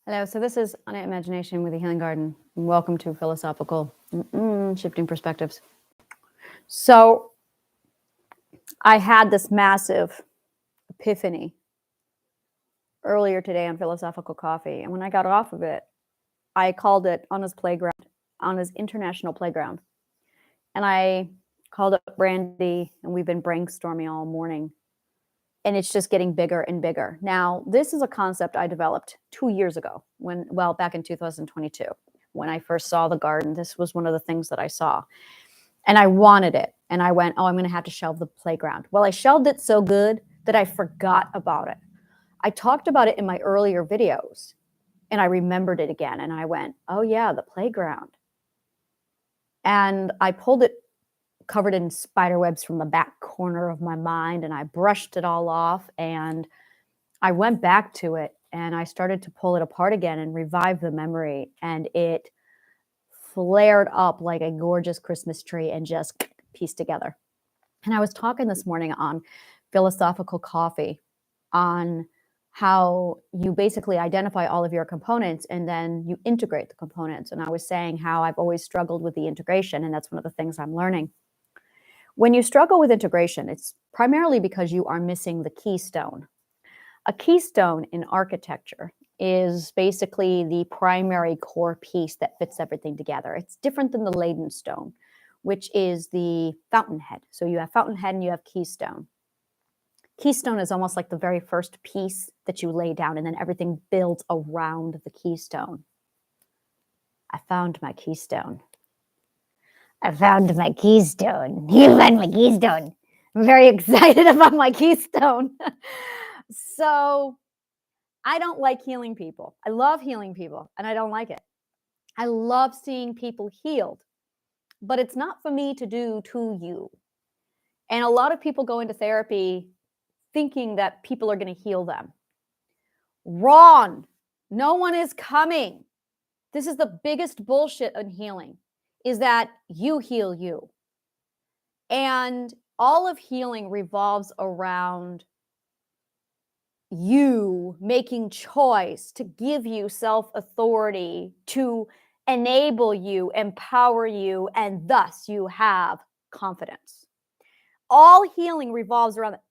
Hello, so this is On Imagination with the Healing Garden. Welcome to Philosophical Shifting Perspectives. So I had this massive epiphany earlier today on Philosophical Coffee, and when I got off of it, I called it on his playground, on his international playground. And I called up Brandy, and we've been brainstorming all morning. And it's just getting bigger and bigger. Now, this is a concept I developed 2 years ago, back in 2022, when I first saw the garden. This was one of the things that I saw. And I wanted it. And I went, I'm going to have to shelve the playground. Well, I shelved it so good that I forgot about it. I talked about it in my earlier videos, and I remembered it again. And I went, oh, yeah, the playground. And I pulled it covered in spider webs from the back corner of my mind, and I brushed it all off, and I went back to it, and I started to pull it apart again and revive the memory, and it flared up like a gorgeous Christmas tree and just pieced together. And I was talking this morning on Philosophical Coffee on how you basically identify all of your components and then you integrate the components. And I was saying how I've always struggled with the integration, and that's one of the things I'm learning. When you struggle with integration, it's primarily because you are missing the keystone. A keystone in architecture is basically the primary core piece that fits everything together. It's different than the Leyden stone, which is the fountainhead. So you have fountainhead and you have keystone. Keystone is almost like the very first piece that you lay down, and then everything builds around the keystone. I found my keystone. I found my keystone. You found my keystone. I'm very excited about my keystone. So I don't like healing people. I love healing people, and I don't like it. I love seeing people healed, but it's not for me to do to you. And a lot of people go into therapy thinking that people are going to heal them. Wrong. No one is coming. This is the biggest bullshit in healing, is that you heal you. And all of healing revolves around you making choice to give you self-authority, to enable you, empower you, and thus you have confidence. All healing revolves around that.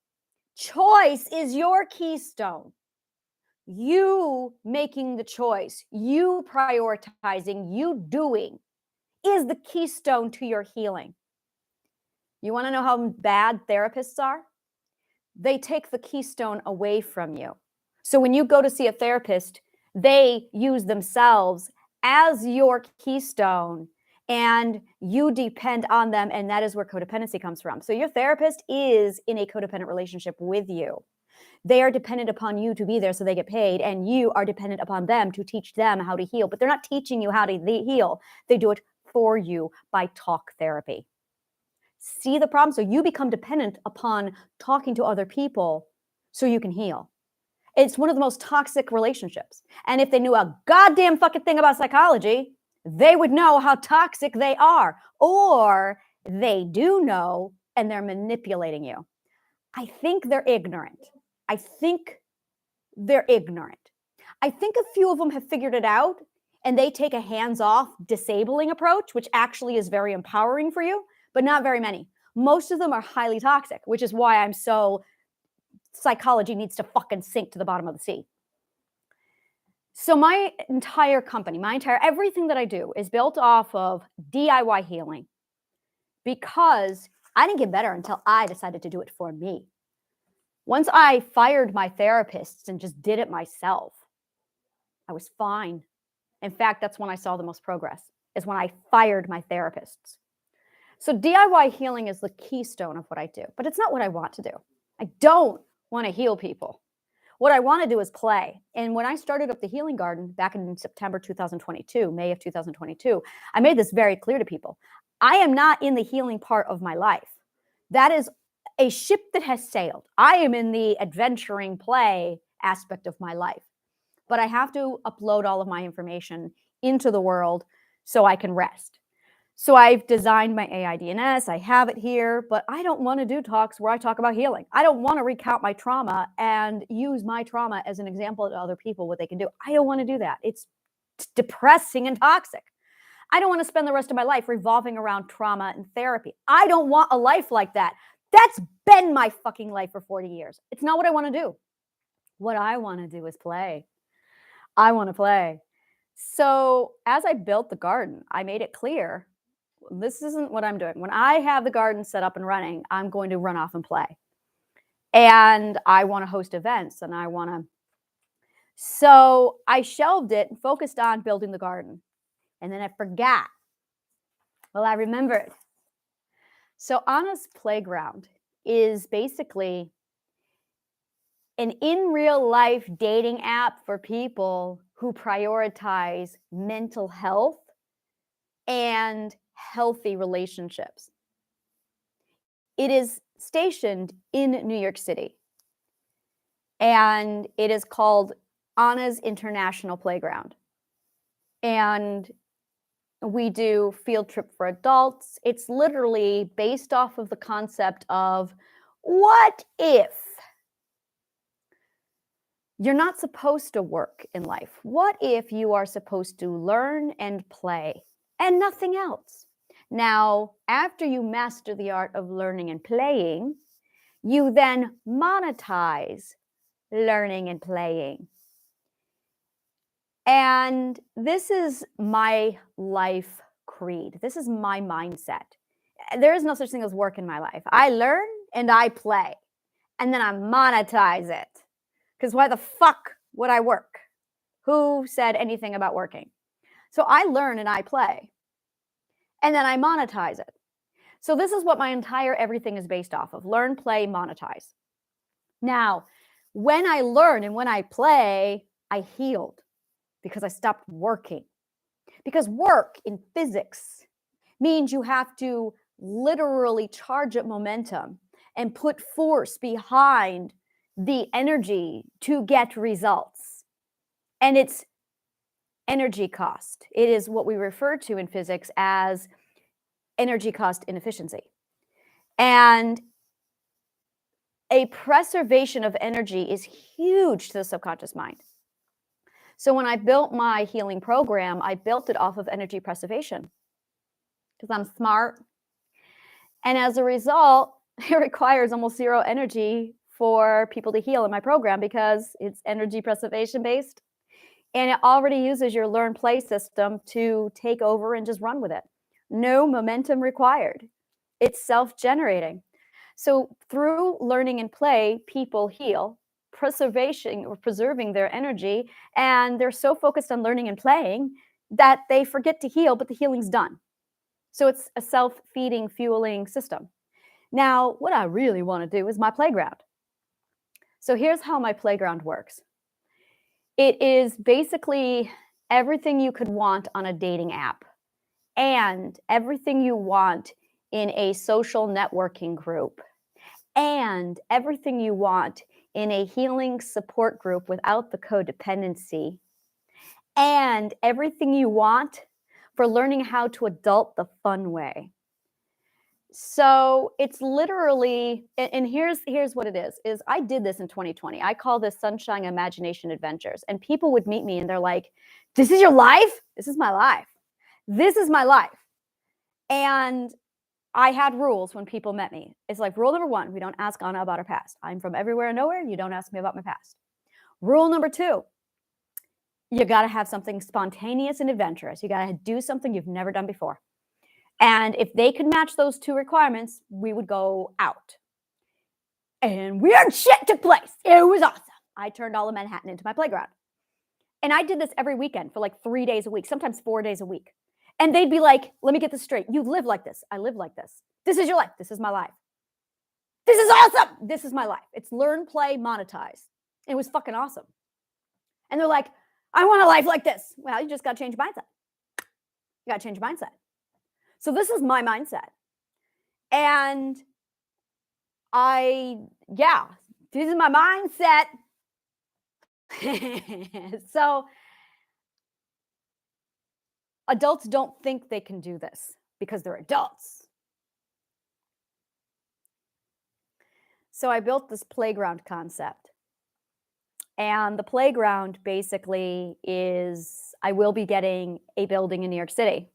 Choice is your keystone. You making the choice, you prioritizing, you doing is the keystone to your healing. You want to know how bad therapists are? They take the keystone away from you. So when you go to see a therapist, they use themselves as your keystone, and you depend on them, and that is where codependency comes from. So your therapist is in a codependent relationship with you. They are dependent upon you to be there so they get paid, and you are dependent upon them to teach them how to heal. But they're not teaching you how to heal. They do it for you by talk therapy. See the problem? So you become dependent upon talking to other people so you can heal. It's one of the most toxic relationships. And if they knew a goddamn fucking thing about psychology, they would know how toxic they are. Or they do know, and they're manipulating you. I think they're ignorant. I think they're ignorant. I think a few of them have figured it out, and they take a hands-off, disabling approach, which actually is very empowering for you, but not very many. Most of them are highly toxic, which is why I'm so psychology needs to fucking sink to the bottom of the sea. So my entire company, everything that I do is built off of DIY healing, because I didn't get better until I decided to do it for me. Once I fired my therapists and just did it myself, I was fine. In fact, that's when I saw the most progress, is when I fired my therapists. So DIY healing is the keystone of what I do, but it's not what I want to do. I don't want to heal people. What I want to do is play. And when I started up the Healing Garden back in September 2022, May of 2022, I made this very clear to people. I am not in the healing part of my life. That is a ship that has sailed. I am in the adventuring play aspect of my life. But I have to upload all of my information into the world so I can rest. So I've designed my AIDNS, I have it here, but I don't want to do talks where I talk about healing. I don't want to recount my trauma and use my trauma as an example to other people what they can do. I don't want to do that. It's depressing and toxic. I don't want to spend the rest of my life revolving around trauma and therapy. I don't want a life like that. That's been my fucking life for 40 years. It's not what I want to do. What I want to do is play. I want to play. So as I built the garden, I made it clear, this isn't what I'm doing. When I have the garden set up and running, I'm going to run off and play. And I want to host events and I want to. So I shelved it and focused on building the garden. And then I forgot. Well, I remembered. So Anna's Playground is basically an in real life dating app for people who prioritize mental health and healthy relationships. It is stationed in New York City, and it is called Anna's International Playground. And we do field trip for adults. It's literally based off of the concept of, what if you're not supposed to work in life? What if you are supposed to learn and play and nothing else? Now, after you master the art of learning and playing, you then monetize learning and playing. And this is my life creed. This is my mindset. There is no such thing as work in my life. I learn and I play, and then I monetize it. Because why the fuck would I work? Who said anything about working? So I learn and I play, and then I monetize it. So this is what my entire everything is based off of: learn, play, monetize. Now, when I learn and when I play, I healed because I stopped working. Because work in physics means you have to literally charge up momentum and put force behind the energy to get results. And it's energy cost. It is what we refer to in physics as energy cost inefficiency. And a preservation of energy is huge to the subconscious mind. So when I built my healing program, I built it off of energy preservation because I'm smart. And as a result, it requires almost zero energy for people to heal in my program because it's energy preservation based. And it already uses your learn play system to take over and just run with it. No momentum required. It's self-generating. So through learning and play, people heal, preserving their energy, and they're so focused on learning and playing that they forget to heal, but the healing's done. So it's a self-feeding, fueling system. Now, what I really want to do is my playground. So here's how my playground works. It is basically everything you could want on a dating app and everything you want in a social networking group and everything you want in a healing support group without the codependency and everything you want for learning how to adult the fun way. So it's literally, and here's what it is I did this in 2020. I call this Sunshine Imagination Adventures. And people would meet me and they're like, this is your life? This is my life. This is my life. And I had rules when people met me. It's like, rule number 1, we don't ask Anna about her past. I'm from everywhere and nowhere. You don't ask me about my past. Rule number 2, you got to have something spontaneous and adventurous. You got to do something you've never done before. And if they could match those 2 requirements, we would go out. And weird shit took place. It was awesome. I turned all of Manhattan into my playground. And I did this every weekend for like 3 days a week, sometimes 4 days a week. And they'd be like, let me get this straight. You live like this. I live like this. This is your life. This is my life. This is awesome. This is my life. It's learn, play, monetize. It was fucking awesome. And they're like, I want a life like this. Well, you just got to change your mindset. You got to change your mindset. So this is my mindset. And this is my mindset. So adults don't think they can do this. because they're adults. So I built this playground concept. And the playground basically is, I will be getting a building in New York City.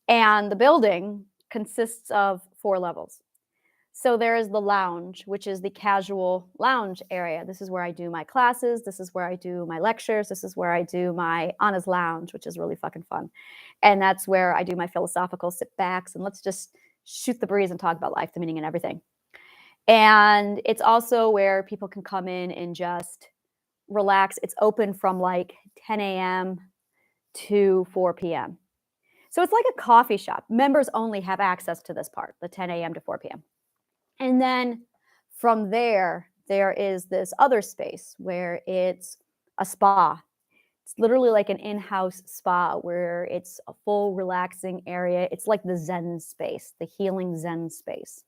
And the building consists of 4 levels. So there is the lounge, which is the casual lounge area. This is where I do my classes. This is where I do my lectures. This is where I do my Anna's Lounge, which is really fucking fun. And that's where I do my philosophical sit backs and let's just shoot the breeze and talk about life, the meaning, and everything. And it's also where people can come in and just relax. It's open from like 10 a.m. to 4 p.m. So it's like a coffee shop. Members only have access to this part, the 10 a.m. to 4 p.m. And then from there is this other space where it's a spa. It's literally like an in-house spa where it's a full relaxing area. It's like the Zen space, the healing Zen space.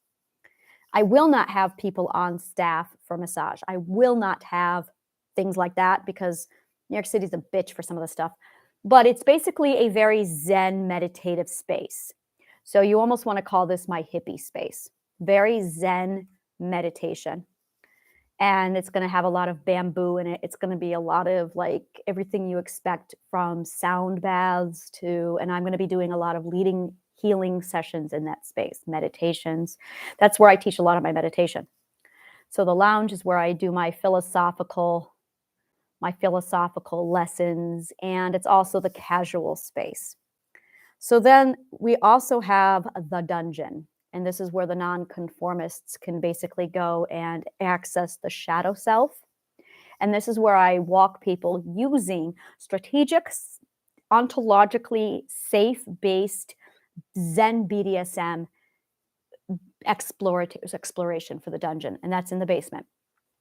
I will not have people on staff for massage. I will not have things like that because New York City's a bitch for some of the stuff. But it's basically a very Zen meditative space. So you almost want to call this my hippie space. Very Zen meditation. And it's going to have a lot of bamboo in it. It's going to be a lot of like everything you expect from sound baths to, and I'm going to be doing a lot of leading healing sessions in that space, meditations. That's where I teach a lot of my meditation. So the lounge is where I do my philosophical lessons, and it's also the casual space. So then we also have the dungeon, and this is where the nonconformists can basically go and access the shadow self. And this is where I walk people using strategic, ontologically safe-based Zen BDSM exploration for the dungeon, and that's in the basement.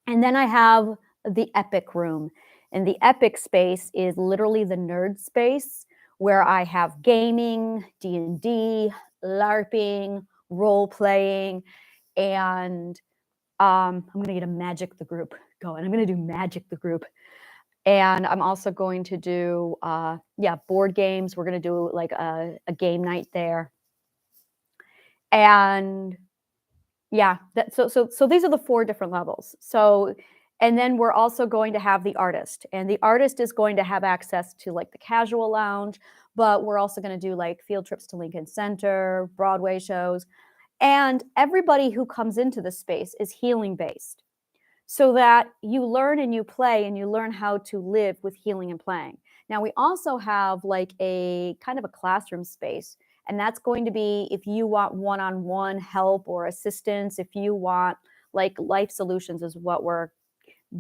And then I have the epic room, and the epic space is literally the nerd space where I have gaming, D&D, LARPing, role-playing, and I'm going to get a Magic the Group going. I'm going to do Magic the Group. And I'm also going to do, board games. We're going to do like a game night there. And yeah, so these are the 4 different levels. So, and then we're also going to have the artist, and the artist is going to have access to like the casual lounge, but we're also going to do like field trips to Lincoln Center, Broadway shows, and everybody who comes into the space is healing based, so that you learn and you play and you learn how to live with healing and playing. Now we also have like a kind of a classroom space. And that's going to be if you want one-on-one help or assistance, if you want like life solutions is what we're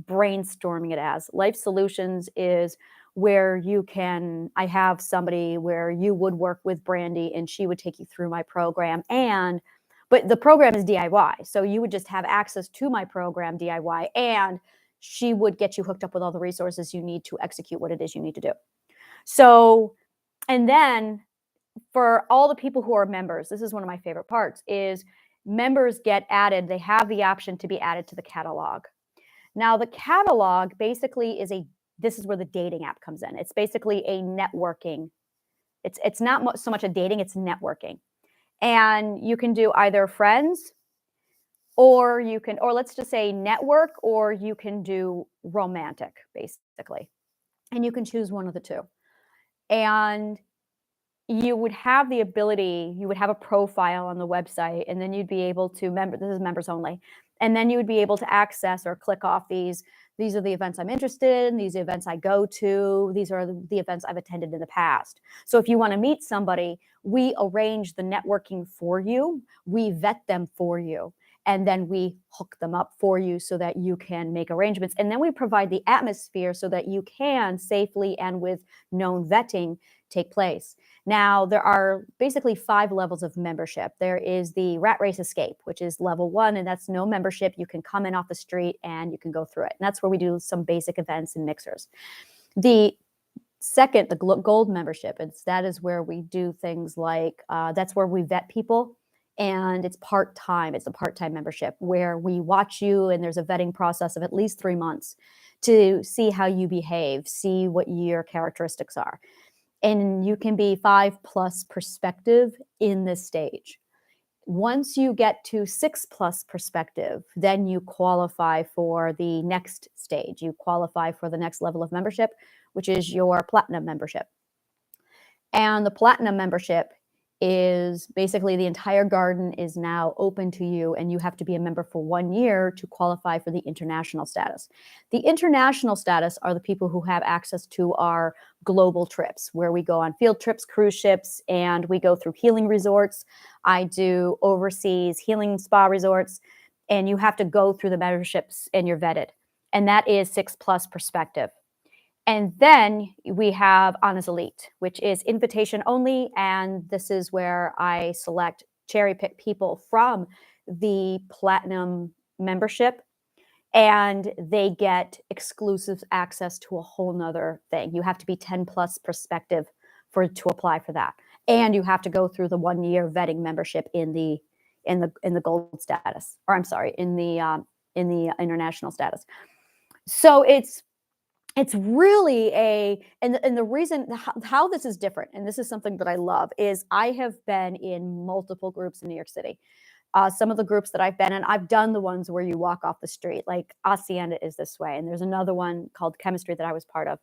brainstorming it as. Life solutions is where I have somebody where you would work with Brandy and she would take you through my program. But the program is DIY. So you would just have access to my program DIY, and she would get you hooked up with all the resources you need to execute what it is you need to do. So, and then for all the people who are members, this is one of my favorite parts, is members get added. They have the option to be added to the catalog. Now, the catalog basically this is where the dating app comes in. It's basically a networking. It's not so much a dating, it's networking. And you can do either friends or let's just say network, or you can do romantic, basically. And you can choose one of the two. And you would have the ability, you would have a profile on the website, and then you'd be able to this is members only. And then you would be able to access or click off these are the events I'm interested in, these are the events I go to, these are the events I've attended in the past. So if you want to meet somebody, we arrange the networking for you, we vet them for you, and then we hook them up for you so that you can make arrangements. And then we provide the atmosphere so that you can safely and with known vetting take place. Now, there are basically 5 levels of membership. There is the Rat Race Escape, which is level 1, and that's no membership. You can come in off the street and you can go through it. And that's where we do some basic events and mixers. The second, the gold membership, that is where we do things like, that's where we vet people, and it's part-time. It's a part-time membership where we watch you, and there's a vetting process of at least 3 months to see how you behave, see what your characteristics are. And you can be 5+ perspective in this stage. Once you get to 6+ perspective, then you qualify for the next stage. You qualify for the next level of membership, which is your platinum membership. And the platinum membership is basically the entire garden is now open to you, and you have to be a member for 1 year to qualify for the international status. The international status are the people who have access to our global trips, where we go on field trips, cruise ships, and we go through healing resorts. I do overseas healing spa resorts, and you have to go through the memberships and you're vetted. And that is 6+ perspective. And then we have Honors Elite, which is invitation only. And this is where I select, cherry pick people from the platinum membership, and they get exclusive access to a whole nother thing. You have to be 10+ perspective to apply for that. And you have to go through the 1 year vetting membership in the gold status, or I'm sorry, in the international status. So it's really and the reason how this is different, and this is something that I love, is I have been in multiple groups in New York City. Some of the groups that I've been in, I've done the ones where you walk off the street, like Hacienda is this way. And there's another one called Chemistry that I was part of.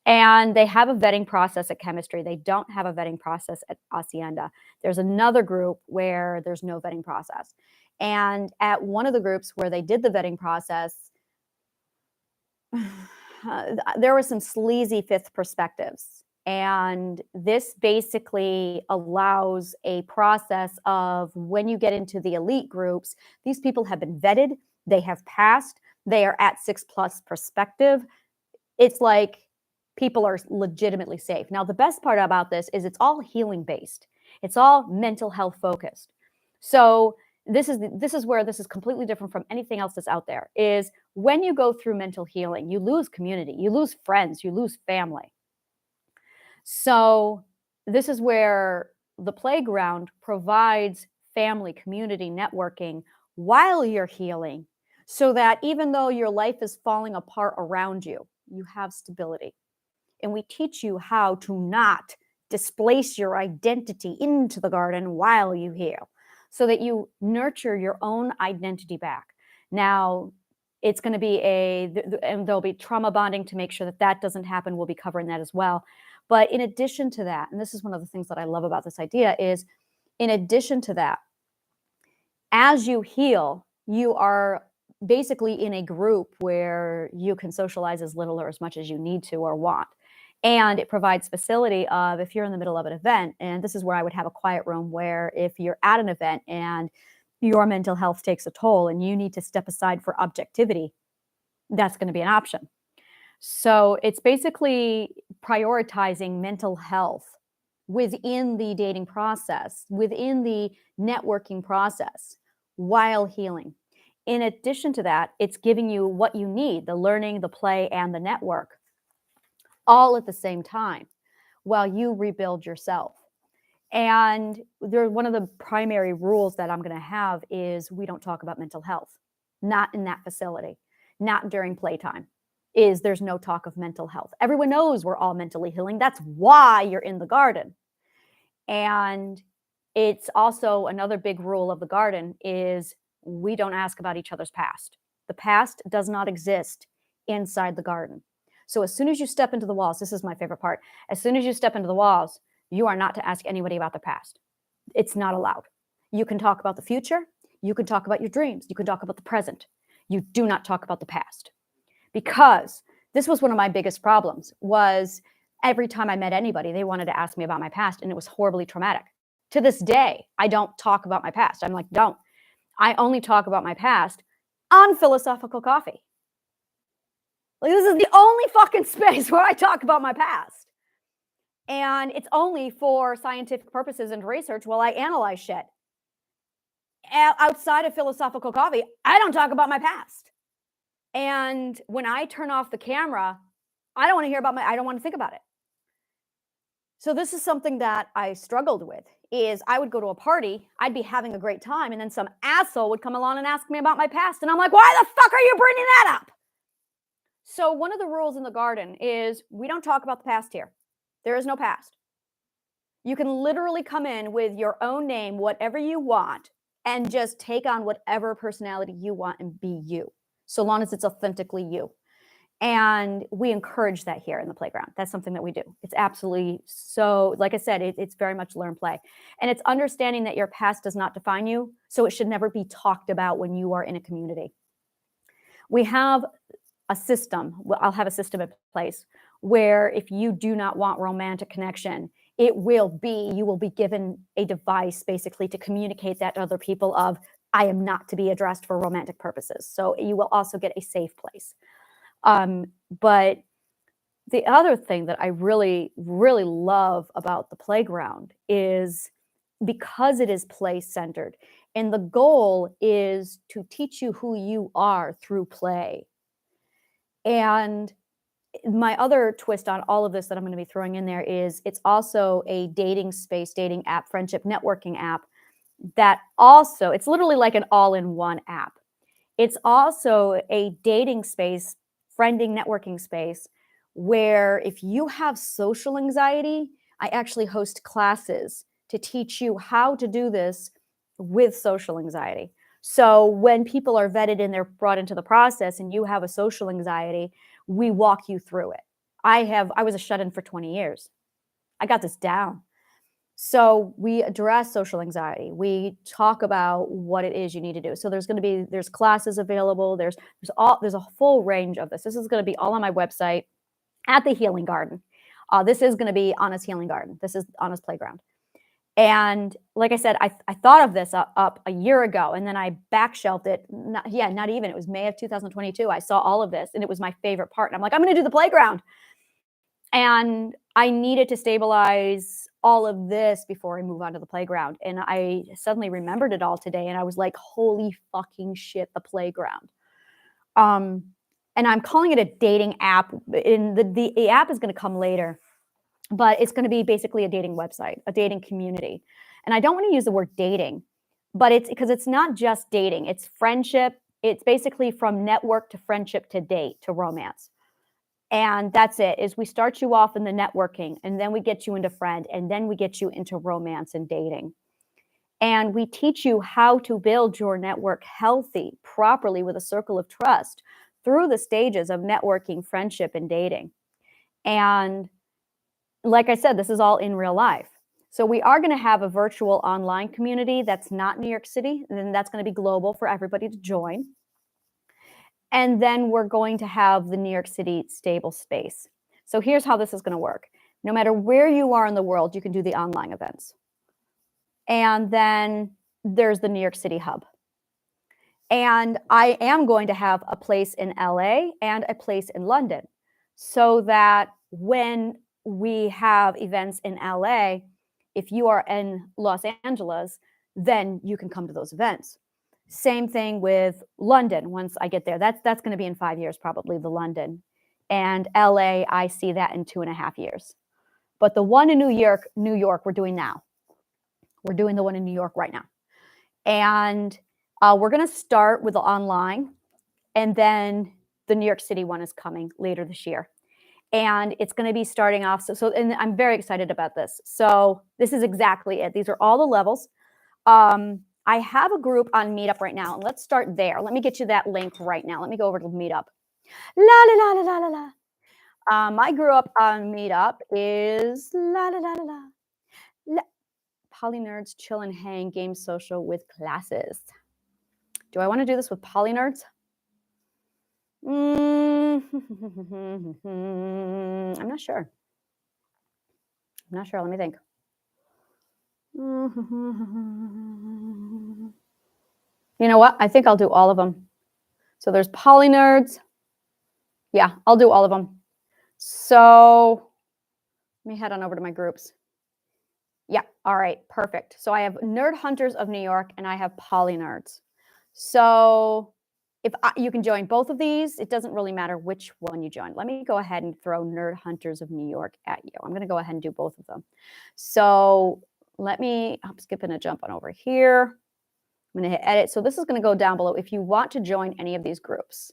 And they have a vetting process at Chemistry. They don't have a vetting process at Hacienda. There's another group where there's no vetting process. And at one of the groups where they did the vetting process, there were some sleazy 5th perspectives. And this basically allows a process of, when you get into the elite groups, these people have been vetted, they have passed, they are at 6+ perspective. It's like people are legitimately safe. Now, the best part about this is it's all healing based. It's all mental health focused. So this is where this is completely different from anything else that's out there, is when you go through mental healing, you lose community, you lose friends, you lose family. So this is where the playground provides family, community, networking while you're healing, so that even though your life is falling apart around you, you have stability. And we teach you how to not displace your identity into the garden while you heal, so that you nurture your own identity back. Now, it's going to be and there'll be trauma bonding to make sure that that doesn't happen. We'll be covering that as well. But in addition to that, and this is one of the things that I love about this idea, is in addition to that, as you heal, you are basically in a group where you can socialize as little or as much as you need to or want. And it provides facility of, if you're in the middle of an event, and this is where I would have a quiet room, where if you're at an event and your mental health takes a toll and you need to step aside for objectivity, that's going to be an option. So it's basically prioritizing mental health within the dating process, within the networking process, while healing. In addition to that, it's giving you what you need, the learning, the play, and the network, all at the same time, while you rebuild yourself. And one of the primary rules that I'm going to have is we don't talk about mental health, not in that facility, not during playtime. There's no talk of mental health. Everyone knows we're all mentally healing. That's why you're in the garden. And it's also another big rule of the garden is we don't ask about each other's past. The past does not exist inside the garden. So as soon as you step into the walls, this is my favorite part. As soon as you step into the walls, you are not to ask anybody about the past. It's not allowed. You can talk about the future. You can talk about your dreams. You can talk about the present. You do not talk about the past. Because this was one of my biggest problems, was every time I met anybody, they wanted to ask me about my past, and it was horribly traumatic. To this day, I don't talk about my past. I'm like, don't. I only talk about my past on Philosophical Coffee. Like, this is the only fucking space where I talk about my past. And it's only for scientific purposes and research while I analyze shit. Outside of Philosophical Coffee, I don't talk about my past. And when I turn off the camera, I don't want to hear about I don't want to think about it. So this is something that I struggled with, is I would go to a party, I'd be having a great time, and then some asshole would come along and ask me about my past. And I'm like, why the fuck are you bringing that up? So one of the rules in the garden is we don't talk about the past here. There is no past. You can literally come in with your own name, whatever you want, and just take on whatever personality you want and be you, so long as it's authentically you. And we encourage that here in the playground. That's something that we do. It's absolutely so, like I said, it's very much learn, play. And it's understanding that your past does not define you, so it should never be talked about when you are in a community. We have a system, I'll have a system in place where if you do not want romantic connection, you will be given a device basically to communicate that to other people of, I am not to be addressed for romantic purposes. So you will also get a safe place. But the other thing that I really, really love about the playground is because it is play-centered, and the goal is to teach you who you are through play. And my other twist on all of this that I'm going to be throwing in there is it's also a dating space, dating app, friendship networking app that also, it's literally like an all-in-one app. It's also a dating space, friending, networking space where if you have social anxiety, I actually host classes to teach you how to do this with social anxiety. So when people are vetted and they're brought into the process and you have a social anxiety, we walk you through it. I was a shut-in for 20 years. I got this down. So we address social anxiety. We talk about what it is you need to do. So there's classes available. There's a full range of this. This is going to be all on my website at the Healing Garden. This is going to be Anna's Healing Garden. This is Anna's Playground. And like I said, I thought of this up a year ago, and then I backshelved it. Not even. It was May of 2022. I saw all of this, and it was my favorite part. And I'm like, I'm going to do the playground. And I needed to stabilize all of this before I move on to the playground. And I suddenly remembered it all today. And I was like, holy fucking shit, the playground. And I'm calling it a dating app. The app is going to come later, but it's going to be basically a dating website, a dating community. And I don't want to use the word dating, but it's because it's not just dating. It's friendship. It's basically from network to friendship to date to romance. And that's it, is we start you off in the networking, and then we get you into friend, and then we get you into romance and dating. And we teach you how to build your network healthy, properly, with a circle of trust through the stages of networking, friendship, and dating. And like I said, this is all in real life. So we are going to have a virtual online community that's not New York City, and then that's going to be global for everybody to join. And then we're going to have the New York City stable space. So here's how this is going to work. No matter where you are in the world, you can do the online events. And then there's the New York City hub. And I am going to have a place in LA and a place in London, so that when we have events in LA, if you are in Los Angeles, then you can come to those events. Same thing with London. Once I get there, that's going to be in 5 years, probably, the London. And LA, I see that in 2.5 years. But the one in New York, we're doing now. We're doing the one in New York right now. And we're going to start with the online, and then the New York City one is coming later this year. And it's going to be starting off. And I'm very excited about this. So this is exactly it. These are all the levels. I have a group on Meetup right now, and let's start there. Let me get you that link right now. Let me go over to Meetup. La la la la la la la. My group on Meetup is la la la la la. Poly Nerds Chill and Hang Game Social with Classes. Do I want to do this with Poly Nerds? I'm not sure. Let me think. You know what? I think I'll do all of them. So there's Poly Nerds. Yeah, I'll do all of them. So let me head on over to my groups. Yeah, all right, perfect. So I have Nerd Hunters of New York, and I have Poly Nerds. So if you can join both of these, it doesn't really matter which one you join. Let me go ahead and throw Nerd Hunters of New York at you. I'm going to go ahead and do both of them. So I'm skipping a jump on over here. I'm going to hit edit. So this is going to go down below if you want to join any of these groups.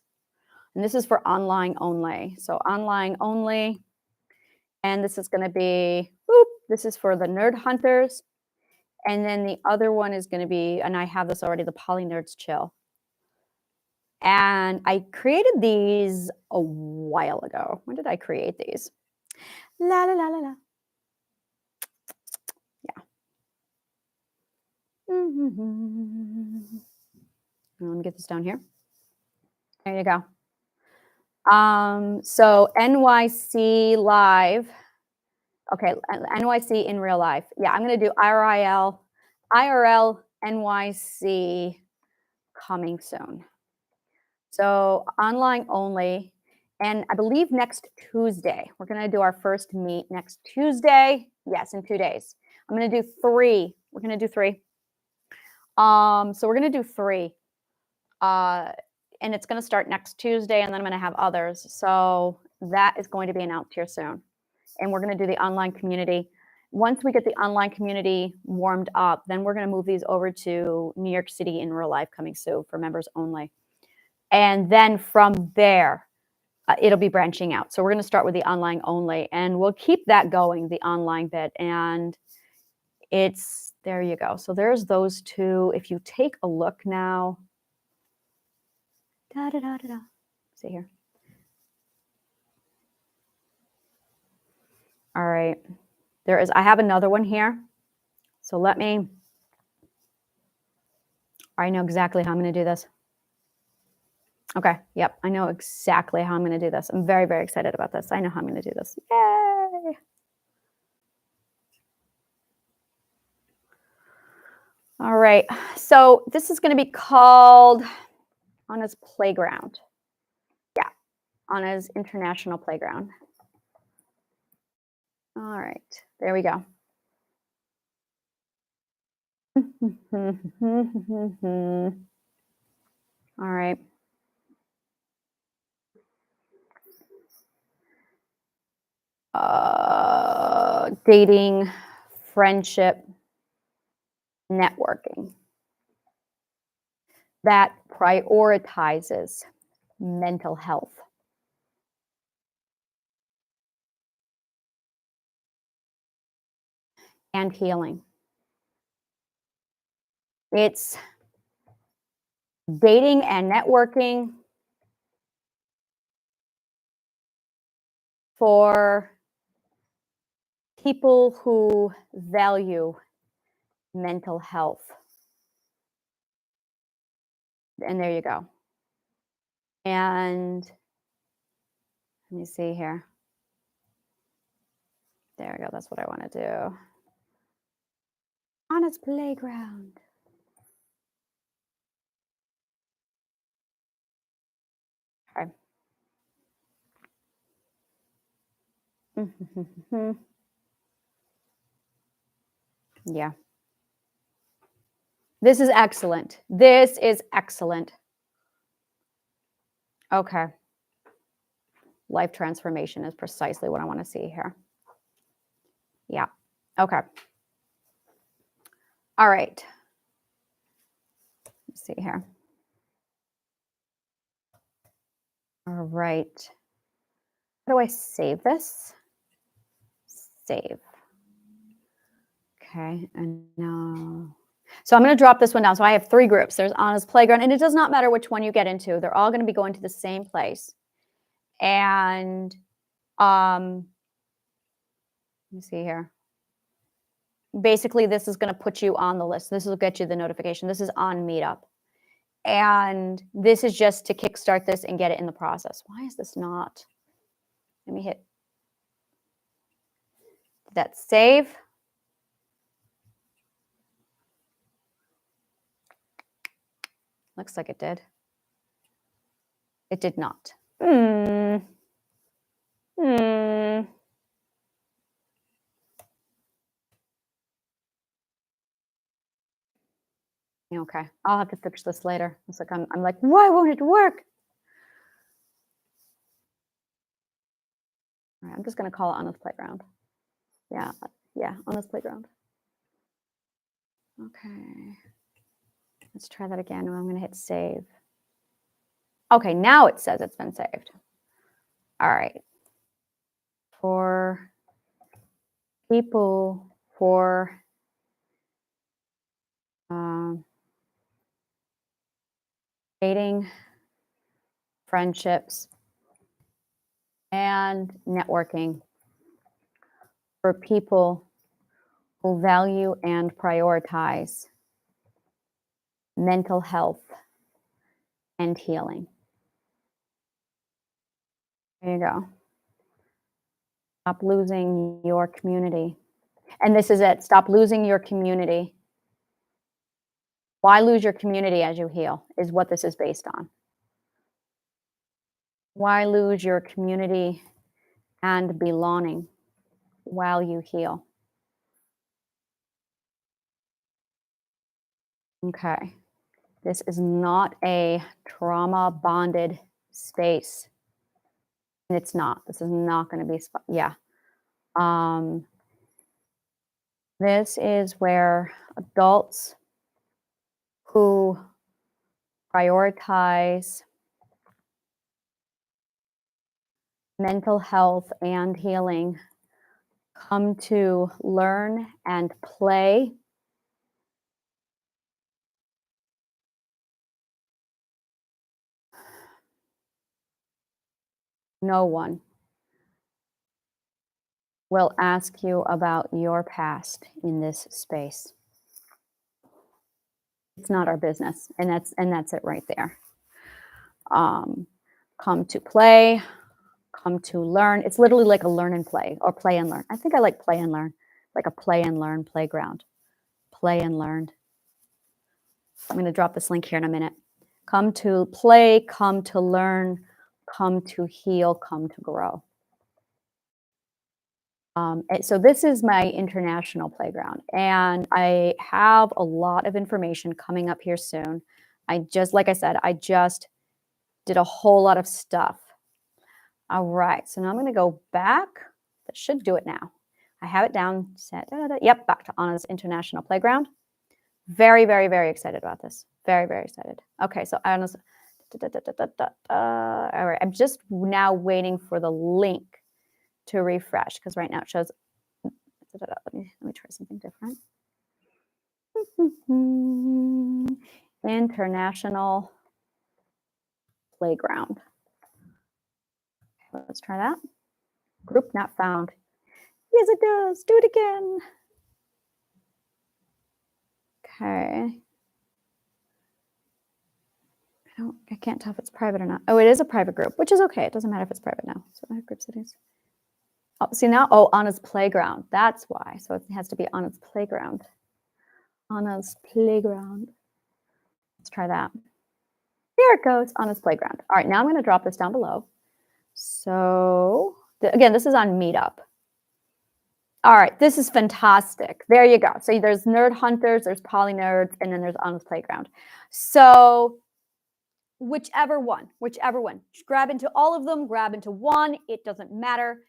And this is for online only. So online only. And this is going to be, whoop, this is for the nerd hunters. And then the other one is going to be, and I have this already, the Poly Nerds Chill. And I created these a while ago. When did I create these? La la la la la. Yeah. Let me get this down here. There you go. So NYC live. Okay, NYC in real life. Yeah, I'm going to do IRL NYC coming soon. So online only. And I believe next Tuesday, we're going to do our first meet next Tuesday. Yes, in 2 days. I'm going to do 3. We're going to do 3. So we're going to do 3. And it's going to start next Tuesday, and then I'm going to have others. So that is going to be announced here soon. And we're going to do the online community. Once we get the online community warmed up, then we're going to move these over to New York City in real life coming soon for members only. And then from there, it'll be branching out. So we're going to start with the online only, and we'll keep that going, the online bit. And it's, there you go. So there's those 2. If you take a look now, see here. All right. There is, I have another one here. So let me, I know exactly how I'm going to do this. Okay. Yep. I know exactly how I'm going to do this. I'm very, very excited about this. I know how I'm going to do this. Yay. All right. So this is going to be called Anna's Playground. Yeah. Anna's International Playground. All right. There we go. All right. Dating, friendship, networking that prioritizes mental health and healing. It's dating and networking for people who value mental health. And there you go. And let me see here. There we go. That's what I want to do. Anna's Playground. Okay. Yeah. This is excellent. This is excellent. Okay. Life transformation is precisely what I want to see here. Yeah. Okay. All right. Let's see here. All right. How do I save this? Save. Okay. And now, so I'm going to drop this one down. So I have 3 groups. There's Anna's Playground, and it does not matter which one you get into. They're all going to be going to the same place. And let me see here. Basically, this is going to put you on the list. This will get you the notification. This is on Meetup. And this is just to kickstart this and get it in the process. Why is this not? Let me hit. Did that save? Looks like it did. It did not. Okay, I'll have to fix this later. It's like I'm like, why won't it work? All right, I'm just going to call it Anna's Playground. Yeah, Anna's Playground. Okay, let's try that again. I'm going to hit save. Okay, now it says it's been saved. All right. For people for dating, friendships, and networking for people who value and prioritize mental health and healing. There you go. Stop losing your community. And this is it. Stop losing your community. Why lose your community as you heal is what this is based on. Why lose your community and belonging while you heal? Okay. This is not a trauma bonded space. It's not. This is not going to be, yeah. This is where adults who prioritize mental health and healing come to learn and play no one will ask you about your past in this space. It's not our business, and that's it right there. Come to play, come to learn. It's literally like a learn and play, or play and learn. I think I like play and learn, like a play and learn playground. Play and learn. I'm going to drop this link here in a minute. Come to play, come to learn, come to heal, come to grow. So this is my international playground, and I have a lot of information coming up here soon. Like I said, I just did a whole lot of stuff. All right, so now I'm going to go back. That should do it now. I have it down, set, yep, back to Anna's international playground. Very, very, very excited about this. Very, very excited. Okay, so Anna's, all right, I'm just now waiting for the link to refresh, because right now it shows, let me try something different. International playground. Let's try that. Group not found. Yes, it does. Do it again. Okay. I can't tell if it's private or not. Oh, it is a private group, which is okay. It doesn't matter if it's private now. So I have group settings. Oh, see now? Oh, Anna's playground. That's why. So it has to be Anna's playground. Anna's playground. Let's try that. Here it goes, Anna's playground. All right, now I'm going to drop this down below. So again, this is on Meetup. All right, this is fantastic. There you go. So there's Nerd Hunters, there's Poly Nerds, and then there's Anna's playground. So whichever one, just grab into all of them, grab into one. It doesn't matter.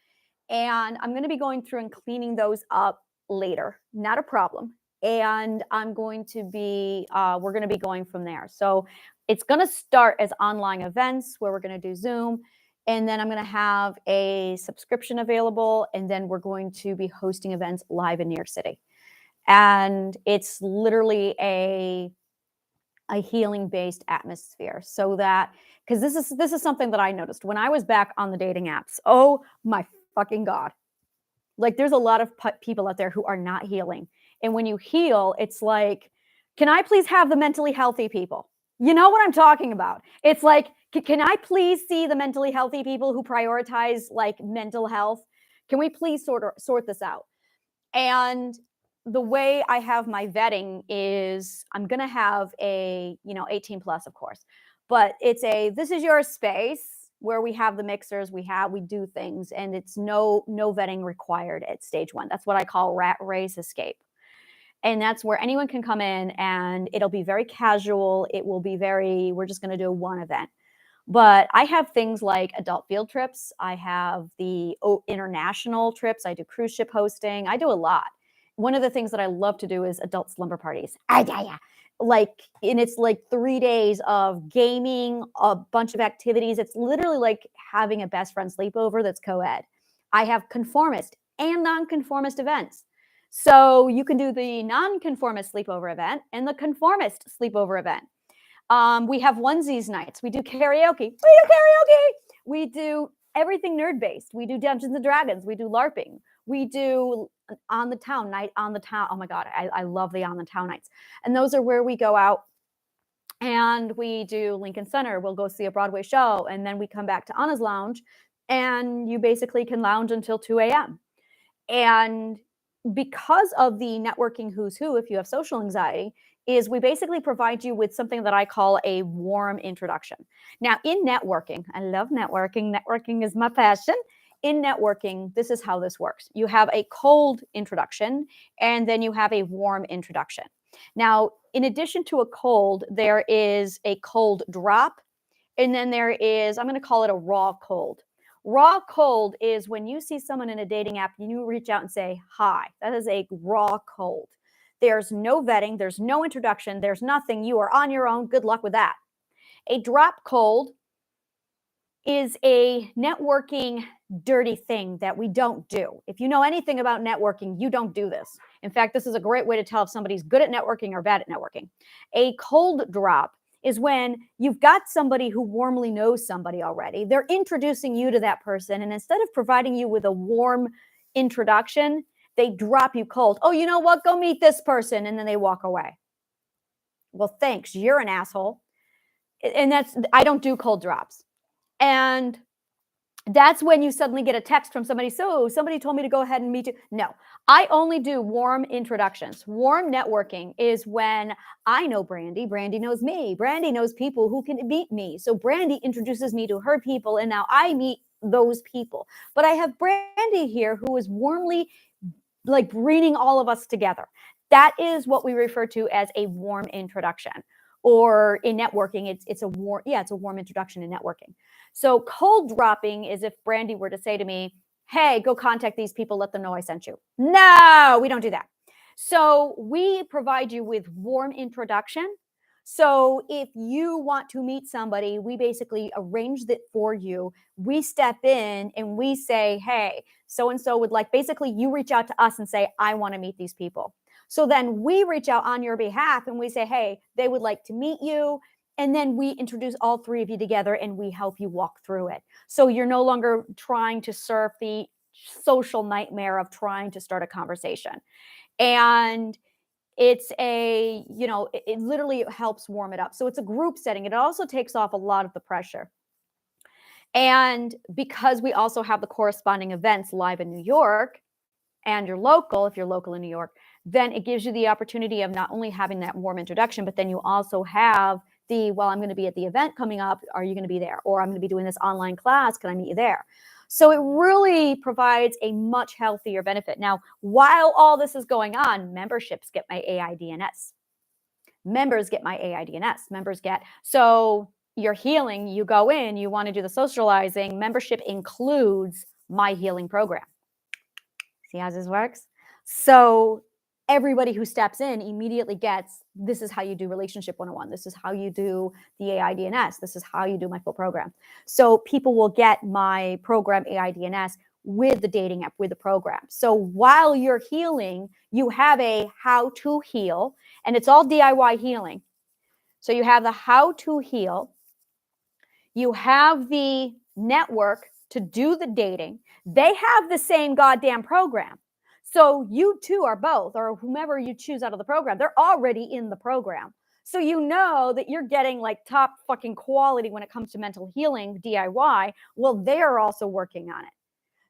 And I'm going to be going through and cleaning those up later. Not a problem. And I'm going to be, we're going to be going from there. So it's going to start as online events where we're going to do Zoom. And then I'm going to have a subscription available. And then we're going to be hosting events live in New York City. And it's literally a healing-based atmosphere, so that, because this is something that I noticed when I was back on the dating apps. Oh my fucking God. Like, there's a lot of people out there who are not healing. And when you heal, it's like, can I please have the mentally healthy people? You know what I'm talking about? It's like, can I please see the mentally healthy people who prioritize like mental health? Can we please sort this out? And the way I have my vetting is I'm going to have a, 18 plus, of course, but it's this is your space where we have the mixers, we do things, and it's no vetting required at stage one. That's what I call rat race escape. And that's where anyone can come in, and it'll be very casual. It will be we're just going to do one event. But I have things like adult field trips. I have the international trips. I do cruise ship hosting. I do a lot. One of the things that I love to do is adult slumber parties. Like, and it's like 3 days of gaming, a bunch of activities. It's literally like having a best friend sleepover that's co-ed. I have conformist and nonconformist events. So you can do the nonconformist sleepover event and the conformist sleepover event. We have onesies nights. We do karaoke. We do everything nerd-based. We do Dungeons and Dragons. We do LARPing. We do on the town night, on the town. Oh my God, I love the on the town nights. And those are where we go out and we do Lincoln Center. We'll go see a Broadway show, and then we come back to Anna's Lounge, and you basically can lounge until 2 a.m. And because of the networking who's who, if you have social anxiety, is we basically provide you with something that I call a warm introduction. Now, in networking, I love networking. Networking is my passion. In networking, this is how this works. You have a cold introduction, and then you have a warm introduction. Now, in addition to a cold, there is a cold drop, and then there is, I'm going to call it a raw cold. Raw cold is when you see someone in a dating app and you reach out and say, hi. That is a raw cold. There's no vetting. There's no introduction. There's nothing. You are on your own. Good luck with that. A drop cold is a networking dirty thing that we don't do. If you know anything about networking, you don't do this. In fact, this is a great way to tell if somebody's good at networking or bad at networking. A cold drop is when you've got somebody who warmly knows somebody already. They're introducing you to that person, and instead of providing you with a warm introduction, they drop you cold. Oh, you know what? Go meet this person, and then they walk away. Well, thanks. You're an asshole. And I don't do cold drops. And that's when you suddenly get a text from somebody. So somebody told me to go ahead and meet you. No, I only do warm introductions. Warm networking is when I know Brandy. Brandy knows me. Brandy knows people who can meet me. So Brandy introduces me to her people, and now I meet those people. But I have Brandy here who is warmly like bringing all of us together. That is what we refer to as a warm introduction. Or in networking, it's a warm introduction in networking. So cold dropping is if Brandy were to say to me, hey, go contact these people, let them know I sent you. No, we don't do that. So we provide you with warm introduction. So if you want to meet somebody, we basically arrange that for you. We step in and we say, hey, so-and-so would like, basically you reach out to us and say, I want to meet these people. So then we reach out on your behalf and we say, hey, they would like to meet you. And then we introduce all three of you together and we help you walk through it. So you're no longer trying to surf the social nightmare of trying to start a conversation. And it's it literally helps warm it up. So it's a group setting. It also takes off a lot of the pressure. And because we also have the corresponding events live in New York, and you're local, if you're local in New York, then it gives you the opportunity of not only having that warm introduction, but then you also have well, I'm going to be at the event coming up. Are you going to be there? Or I'm going to be doing this online class. Can I meet you there? So it really provides a much healthier benefit. Now, while all this is going on, memberships get my AIDNS. Members get my AIDNS. Members get, so you're healing, you go in, you want to do the socializing. Membership includes my healing program. See how this works? So everybody who steps in immediately gets, this is how you do Relationship 101. This is how you do the AIDNS. This is how you do my full program. So people will get my program AIDNS with the dating app, with the program. So while you're healing, you have a how to heal, and it's all DIY healing. So you have the how to heal. You have the network to do the dating. They have the same goddamn program. So you two are both, or whomever you choose out of the program, they're already in the program. So you know that you're getting like top fucking quality when it comes to mental healing DIY. Well, they're also working on it.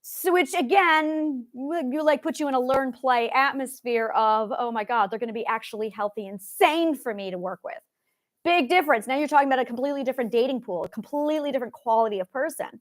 So which again, you like put you in a learn play atmosphere of, oh my God, they're going to be actually healthy and sane for me to work with. Big difference. Now you're talking about a completely different dating pool, a completely different quality of person.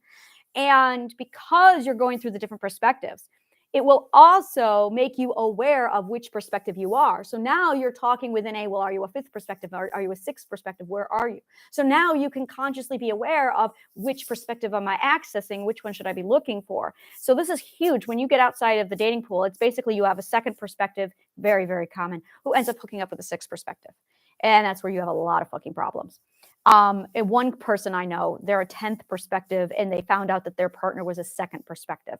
And because you're going through the different perspectives, it will also make you aware of which perspective you are. So now you're talking within well, are you a fifth perspective? Are you a sixth perspective? Where are you? So now you can consciously be aware of which perspective am I accessing? Which one should I be looking for? So this is huge. When you get outside of the dating pool, it's basically you have a second perspective, very, very common, who ends up hooking up with a sixth perspective. And that's where you have a lot of fucking problems. And one person I know, they're a 10th perspective, and they found out that their partner was a second perspective.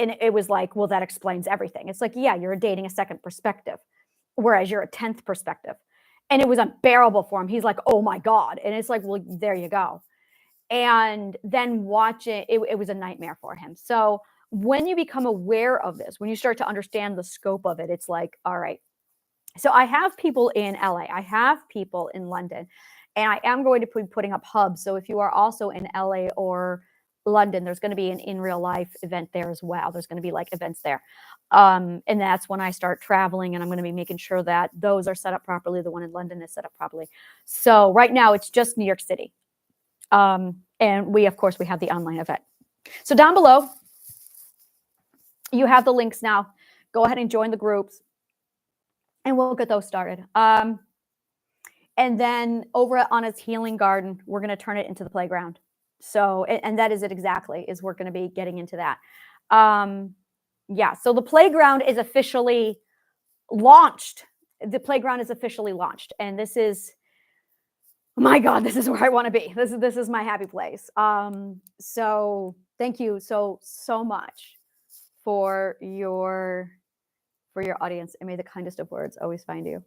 And it was like, well, that explains everything. It's like, yeah, you're dating a second perspective, whereas you're a 10th perspective. And it was unbearable for him. He's like, oh my God. And it's like, well, there you go. And then watching it was a nightmare for him. So when you become aware of this, when you start to understand the scope of it, it's like, all right. So I have people in LA, I have people in London, and I am going to be putting up hubs. So if you are also in LA or London, there's going to be an in real life event there as well. There's going to be like events there. And that's when I start traveling, and I'm going to be making sure that those are set up properly. The one in London is set up properly. So right now it's just New York City. And we, of course, we have the online event. So down below, you have the links now. Go ahead and join the groups, and we'll get those started. And then over at Anna's Healing Garden, we're going to turn it into the playground. So, and that is it exactly, is we're going to be getting into that. Yeah, so the playground is officially launched. The playground is officially launched. And this is, my God, this is where I want to be. This is my happy place. So thank you so much for your audience, and may the kindest of words always find you.